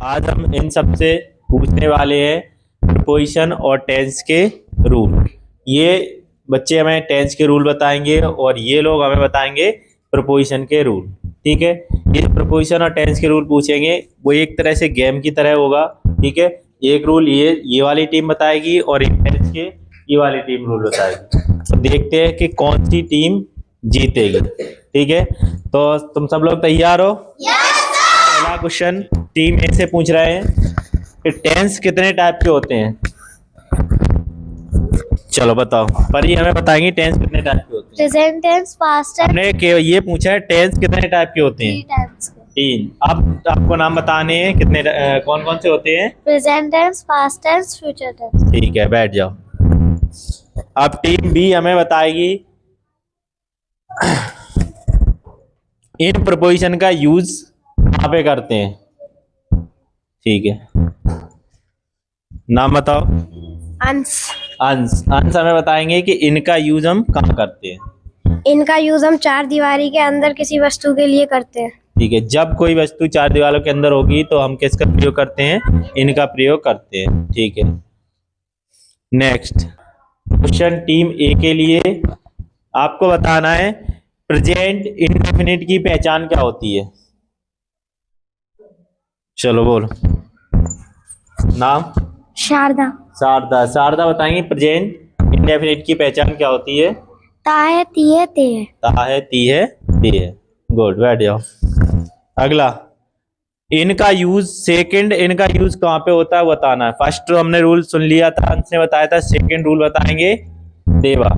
आज हम इन सब से पूछने वाले हैं प्रपोजिशन और टेंस के रूल। ये बच्चे हमें टेंस के रूल बताएंगे और ये लोग हमें बताएंगे प्रपोजिशन के रूल। ठीक है, ये प्रपोजिशन और टेंस के रूल पूछेंगे वो एक तरह से गेम की तरह होगा। ठीक है, एक रूल ये वाली टीम बताएगी और एक टेंस के ये वाली टीम रूल बताएगी। तो देखते हैं कि कौन सी टीम जीतेगी। ठीक है, तो तुम सब लोग तैयार हो? पहला क्वेश्चन टीम ए से पूछ रहे हैं कि टेंस कितने टाइप के होते हैं। चलो बताओ, पर ये हमें बताएंगे टेंस कितने टाइप के होते हैं। Present tense, past tense. हमने ये पूछा है टेंस कितने टाइप के होते हैं। तीन। अब आपको नाम बताने हैं कितने कौन कौन से होते हैं। Present tense, past tense, future tense. ठीक है, बैठ जाओ। अब टीम बी हमें बताएगी इन प्रपोजिशन का यूज कहाँ पे करते हैं। ठीक है, नाम बताओ। अंश। अंश हमें बताएंगे कि इनका यूज हम कहाँ करते हैं। इनका यूज हम चार दीवारी के अंदर किसी वस्तु के लिए करते हैं। ठीक है, जब कोई वस्तु चार दीवारों के अंदर होगी तो हम किसका प्रयोग करते हैं, इनका प्रयोग करते हैं। ठीक है, नेक्स्ट क्वेश्चन टीम ए के लिए आपको बताना है प्रेजेंट इंडेफिनिट की पहचान क्या होती है। चलो बोलो नाम। शारदा। शारदा बताएंगे प्रेजेंट इंडेफिनिट की पहचान क्या होती है। ता है, ती है, ते है। ता है, ती है, ते है। गुड, बैठ जाओ। अगला इनका यूज सेकंड, इनका यूज कहाँ पे होता है बताना है। फर्स्ट हमने रूल सुन लिया था, अंश ने बताया था। सेकंड रूल बताएंगे देवा,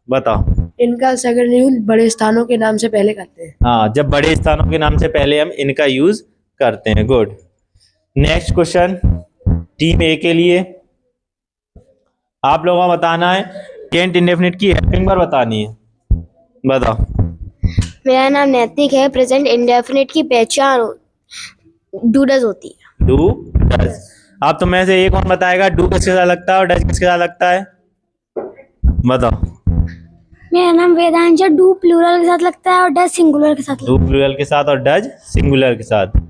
बताओ। इनका सेकंड यूज बड़े स्थानों के नाम से पहले करते हैं। हाँ, जब बड़े स्थानों के नाम से पहले हम इनका यूज करते हैं। गुड। नेक्स्ट क्वेश्चन टीम ए के लिए आप लोगों को बताना है प्रेजेंट इंडेफिनिट की हेल्पिंग वर्ब बतानी है। बताओ। मेरा नाम नैतिक है। प्रेजेंट इंडेफिनिट की पहचान डू डज होती है। Do does. आप तो में से ये कौन बताएगा डू किसके साथ लगता है और डज किसके साथ लगता है। बताओ। मेरा नाम वेदांश है। डू प्लूरल के साथ लगता है और डज सिंगुलर के साथ। डू प्लूरल के साथ और डज सिंगुलर के साथ।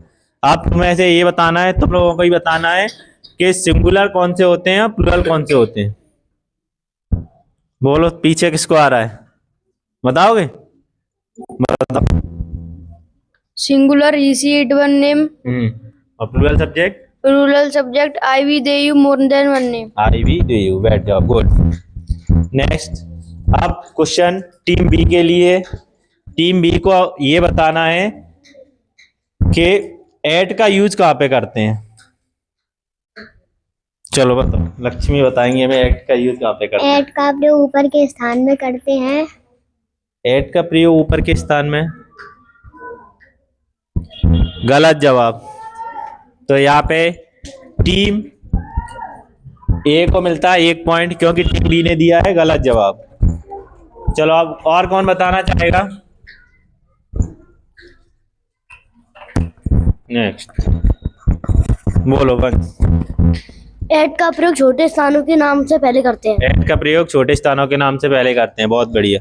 आप में से ये बताना है, तुम लोगों को ही बताना है कि सिंगुलर कौन से होते हैं और प्लूरल कौन से होते हैं। बोलो, पीछे किसको आ रहा है, बताओगे? बताओ। Singular he she it one name. और plural subject. Plural subject I we they you more than one name. I we they you. बैठ जाओ। गुड। नेक्स्ट अब क्वेश्चन टीम बी के लिए। टीम बी को ये बताना है कि एट का यूज कहाँ पे करते हैं। चलो बताओ, लक्ष्मी बताएंगे हमें एट का यूज कहाँ पे करते हैं। एट का प्रयोग ऊपर के स्थान में करते हैं। एट का प्रयोग ऊपर के स्थान में, गलत जवाब। तो यहाँ पे टीम ए को मिलता है 1 पॉइंट क्योंकि टीम बी ने दिया है गलत जवाब। चलो अब और कौन बताना चाहेगा। नेक्स्ट बोलो बंस। एट का प्रयोग छोटे स्थानों के नाम से पहले करते हैं। एट का प्रयोग छोटे स्थानों के नाम से पहले करते हैं। बहुत बढ़िया।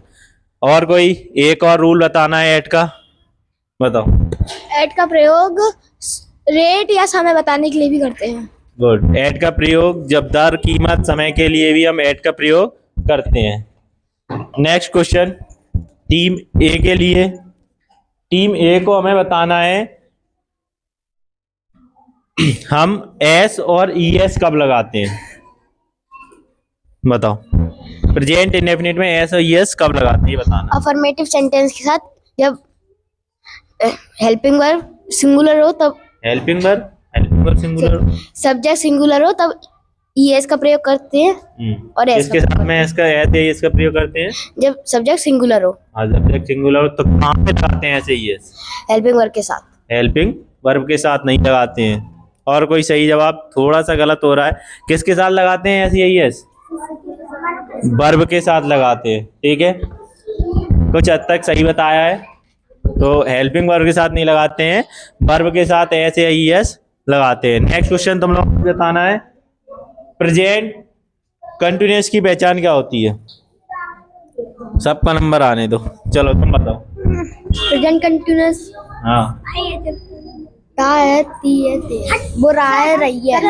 और कोई एक और रूल बताना है एट का, बताओ। एट का प्रयोग रेट या समय बताने के लिए भी करते हैं। गुड। एट का प्रयोग जब दर, कीमत, समय के लिए भी हम एट का प्रयोग करते हैं। नेक्स्ट क्वेश्चन टीम ए के लिए। टीम ए को हमें बताना है हम एस और ई एस कब लगाते हैं। बताओ। प्रेजेंट इंडेफिनिट में एस और ई एस कब लगाते हैं ये बताना। अफर्मेटिव सेंटेंस के साथ जब हेल्पिंग वर्ब सिंगुलर हो तब, helping verb singular, subject singular हो तब ईएस का प्रयोग करते हैं। और एस इसके साथ में एस का एस का प्रयोग करते हैं जब सब्जेक्ट सिंगुलर हो। हाँ, सब्जेक्ट सिंगुलर हो तो कहाँ पे लगाते हैं ऐसे ई एस। हेल्पिंग वर्ब के साथ। हेल्पिंग वर्ब के साथ नहीं लगाते हैं। और कोई सही जवाब थोड़ा सा गलत हो रहा है। किसके साथ लगाते हैं ऐसे ई एस। वर्ब के साथ लगाते हैं। ठीक है, कुछ हद तक सही बताया है। तो हेल्पिंग वर्ब के साथ नहीं लगाते हैं, वर्ब के साथ एस या ई एस लगाते हैं। नेक्स्ट क्वेश्चन तुम लोग को बताना है प्रेजेंट कंटिन्यूअस की पहचान क्या होती है। सबका नंबर आने दो। चलो तुम बताओ। Present continuous. हाँ, ता है, ती है, ते है। वो रा है, रही है।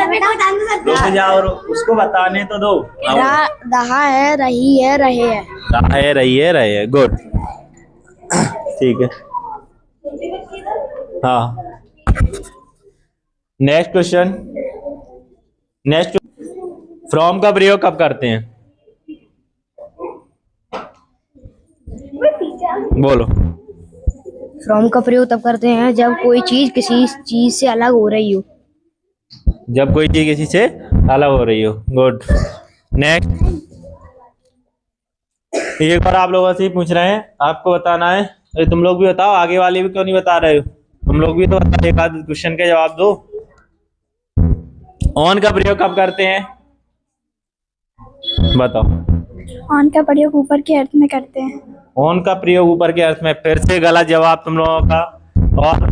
रुक जाओ, उसको बताने तो दो। रहा है, रही है, रहे है। रहे, रही है, रहे है। गुड, ठीक है। हाँ, नेक्स्ट क्वेश्चन। नेक्स्ट, फ्रॉम का प्रयोग कब करते हैं? बोलो। फ्रॉम का प्रयोग तब करते हैं जब कोई चीज किसी चीज से अलग हो रही हो। जब कोई चीज किसी से अलग हो रही हो। Good, next. एक बार आप लोगों से ही पूछ रहे हैं, आपको बताना है। अरे तुम लोग भी बताओ, आगे वाले भी क्यों नहीं बता रहे हो? तुम लोग भी तो बताओ, एक आध क्वेश्चन के जवाब दो। ऑन का प्रयोग कब करते हैं? बताओ। ऑन का प्रयोग ऊपर के अर्थ में करते हैं। ऑन का प्रयोग ऊपर के अर्थ में, फिर से गलत जवाब तुम लोगों का। और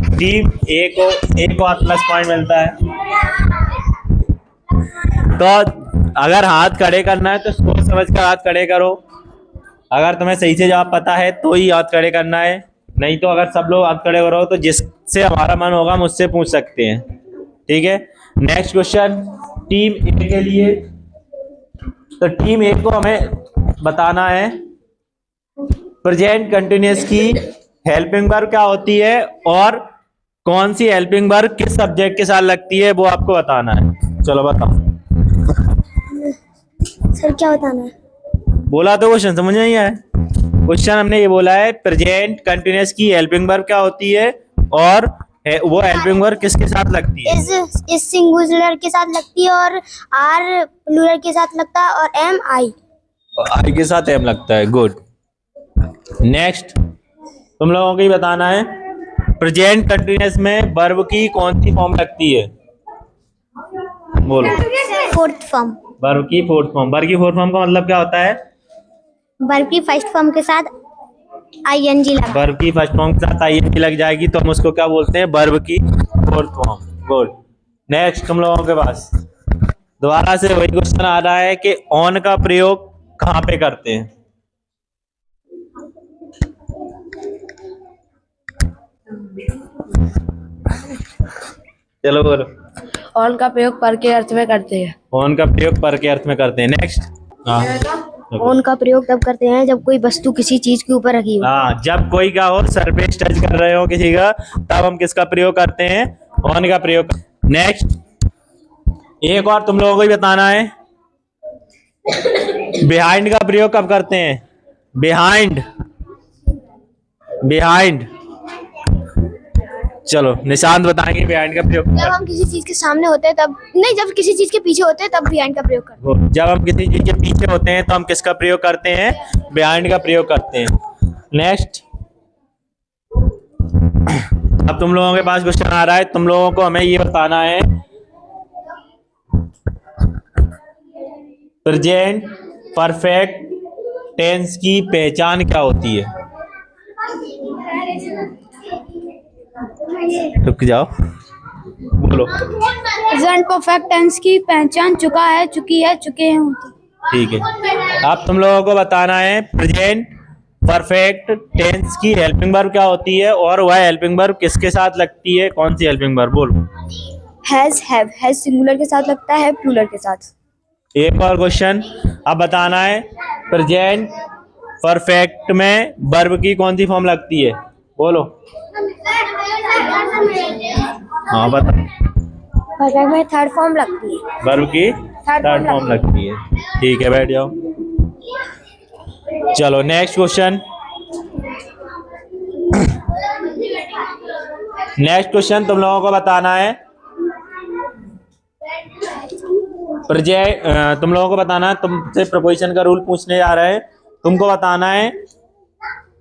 टीम ए को प्लस पॉइंट मिलता है। तो अगर हाथ खड़े करना है तो सोच समझ कर हाथ खड़े करो। अगर तुम्हें सही से जवाब पता है तो ही हाथ खड़े करना है, नहीं तो अगर सब लोग हाथ खड़े करो तो जिससे हमारा मन होगा मुझसे पूछ सकते हैं। ठीक है, नेक्स्ट क्वेश्चन टीम ए के लिए। तो टीम ए को हमें बताना है प्रेजेंट कंटिन्यूअस की हेल्पिंग वर्ब क्या होती है और कौन सी हेल्पिंग वर्ब किस सब्जेक्ट के साथ लगती है, वो आपको बताना है। चलो बताओ। सर क्या बताना है? बोला तो क्वेश्चन समझ नहीं आया। क्वेश्चन हमने ये बोला है प्रेजेंट कंटिन्यूअस की हेल्पिंग वर्ब क्या होती है और वो हेल्पिंग वर्ब किसके साथ लगती है? इस सिंगुलर के साथ लगती है और आर प्लूरल के साथ लगता है और एम आई के साथ एम लगता है। गुड, नेक्स्ट तुम लोगों को ही बताना है प्रेजेंट कंटिन्यूअस में वर्ब की कौन सी फॉर्म लगती है? बोलो। Fourth form. वर्ब की फोर्थ फॉर्म। वर्ब की फोर्थ फॉर्म का मतलब क्या होता है? वर्ब की फर्स्ट फॉर्म के साथ आईएनजी लगा। वर्ब की फर्स्ट फॉर्म के साथ आईएनजी लग जाएगी तो हम उसको क्या बोलते हैं? वर्ब की फोर्थ फॉर्म। गुड, नेक्स्ट तुम लोगों के पास दोबारा से वही क्वेश्चन आ रहा है कि ऑन का प्रयोग कहाँ पे करते हैं? चलो बोलो। ऑन का प्रयोग पर के अर्थ में करते हैं। ऑन का प्रयोग पर के अर्थ में करते हैं। नेक्स्ट। ऑन का प्रयोग तब करते हैं जब कोई वस्तु किसी चीज के ऊपर रखी हो। हाँ, जब कोई क्या हो, सरफेस टच कर रहे हो किसी का, तब हम किसका प्रयोग करते हैं? ऑन का प्रयोग। नेक्स्ट, एक और तुम लोगों को ही बताना है बिहाइंड का प्रयोग कब करते हैं? Behind, behind. चलो निशांत बताएंगे बिहाइंड का प्रयोग। जब हम किसी चीज के सामने होते हैं तब नहीं, जब किसी चीज के पीछे होते हैं तब बिहाइंड का प्रयोग करते हैं। जब हम किसी चीज के पीछे होते हैं तो हम किसका प्रयोग करते हैं? बिहाइंड का प्रयोग करते हैं। नेक्स्ट, अब तुम लोगों के पास क्वेश्चन आ रहा है, तुम लोगों को हमें ये बताना है प्रेजेंट परफेक्ट टेंस की पहचान क्या होती है? रुक जाओ, बोलो। प्रेजेंट परफेक्ट टेंस की पहचान चुका है, चुकी है, चुके हैं होती। ठीक है, अब तुम लोगों को बताना है प्रेजेंट परफेक्ट टेंस की हेल्पिंग वर्ब क्या होती है और वह हेल्पिंग वर्ब किसके साथ लगती है? कौन सी हेल्पिंग वर्ब? बोलो। Has, have. हैज सिंगुलर के साथ लगता है, प्लूरल के साथ। एक और क्वेश्चन अब बताना है प्रेजेंट परफेक्ट में वर्ब की कौन सी फॉर्म लगती है? बोलो। हाँ बता। परफेक्ट में थर्ड फॉर्म लगती है। वर्ब की थर्ड फॉर्म लगती है। ठीक है, बैठ जाओ। चलो नेक्स्ट क्वेश्चन। नेक्स्ट क्वेश्चन तुम लोगों को बताना है तुम लोगों को बताना है, तुमसे प्रपोजिशन का रूल पूछने जा रहे हैं। तुमको बताना है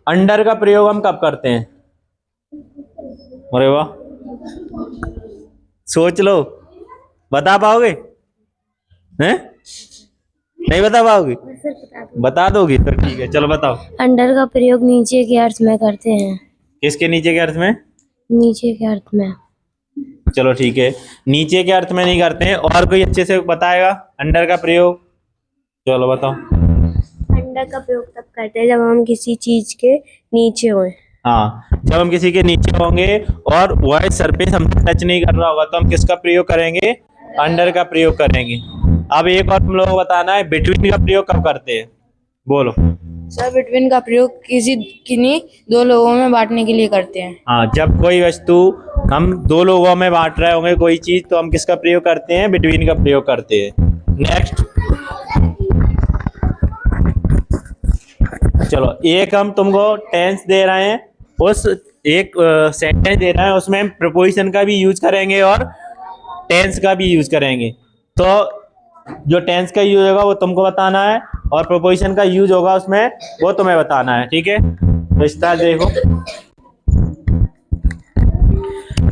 अंडर का प्रयोग हम कब करते हैं? अरे वाह, सोच लो, बता पाओगे? हैं? नहीं बता पाओगे? बता दोगी तो ठीक है, चलो बताओ। अंडर का प्रयोग नीचे के अर्थ में करते हैं। किसके नीचे के अर्थ में? नीचे के अर्थ में। चलो ठीक है, नीचे के अर्थ में नहीं करते हैं। और कोई अच्छे से बताएगा अंडर का प्रयोग? चलो बताओ। अंडर का प्रयोग तब करते हैं जब हम किसी चीज के नीचे हों। हाँ, जब हम किसी के नीचे होंगे और वह सरफेस हम टच नहीं कर रहा होगा तो हम किसका प्रयोग करेंगे? अंडर का प्रयोग करेंगे। अब एक और तुम लोगों को बताना है, बिटवीन का प्रयोग कब करते हैं? बोलो। सर बिटवीन का प्रयोग किन्हीं दो लोगों में बांटने के लिए करते हैं। हाँ, जब कोई वस्तु हम दो लोगों में बांट रहे होंगे कोई चीज तो हम किसका प्रयोग करते हैं? बिटवीन का प्रयोग करते हैं। नेक्स्ट, चलो एक हम तुमको टेंस दे रहे हैं, उस एक सेंटेंस दे रहे हैं उसमें हम प्रपोजिशन का भी यूज करेंगे और टेंस का भी यूज करेंगे। तो जो टेंस का यूज होगा वो तुमको बताना है और प्रपोजिशन का यूज होगा उसमें वो तुम्हें बताना है, ठीक है? तो इस तरह देखो,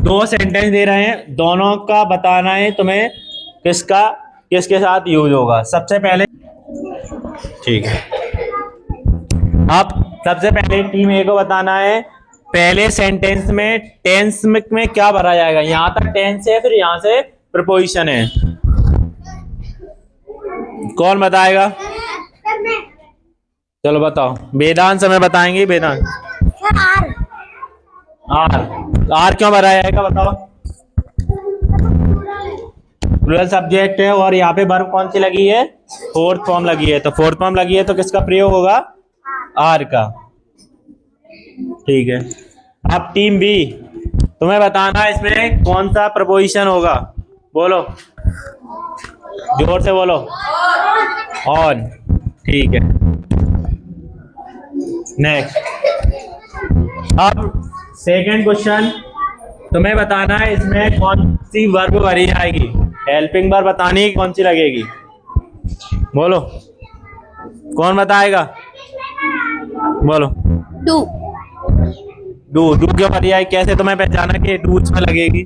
दो सेंटेंस दे रहे हैं, दोनों का बताना है तुम्हें किसका किसके साथ यूज होगा। सबसे पहले, ठीक है, अब सबसे पहले टीम ए को बताना है पहले सेंटेंस में टेंस में क्या भरा जाएगा। यहां तक टेंस है, फिर यहां से प्रपोजिशन है। कौन बताएगा? चलो बताओ। वेदांत समय बताएंगे। वेदांत, आर क्यों भरा जाएगा बताओ? प्लूरल सब्जेक्ट है और यहाँ पे वर्ब कौन सी लगी है? फोर्थ फॉर्म लगी है। तो फोर्थ फॉर्म लगी है तो किसका प्रयोग होगा? आर का, ठीक है। अब टीम बी, तुम्हें बताना है इसमें कौन सा प्रपोजिशन होगा। बोलो, जोर से बोलो। ऑन, ठीक है। नेक्स्ट, अब सेकंड क्वेश्चन, तुम्हें बताना है इसमें कौन सी वर्ब भरी जाएगी। हेल्पिंग वर्ब बतानी है, कौन सी लगेगी? बोलो, कौन बताएगा? बोलो। डू। डू क्यों भरी जाएगी? कैसे तुम्हें पहचाना कि डू इसमें लगेगी?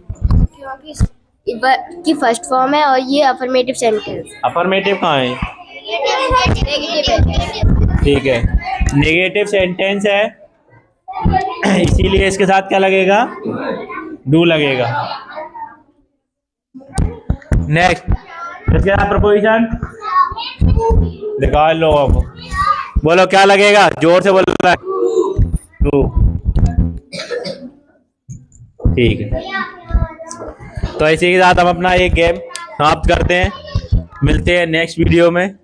क्योंकि फर्स्ट फॉर्म है और ये अफर्मेटिव सेंटेंस। अफर्मेटिव कहाँ है? ठीक है, नेगेटिव सेंटेंस है इसीलिए इसके साथ क्या लगेगा? डू लगेगा। नेक्स्ट, इसके साथ प्रपोजिशन दिखाओ लोगों को। बोलो क्या लगेगा? जोर से बोलो। डू, ठीक है। तो इसी के साथ हम अपना ये गेम समाप्त करते हैं। मिलते हैं नेक्स्ट वीडियो में।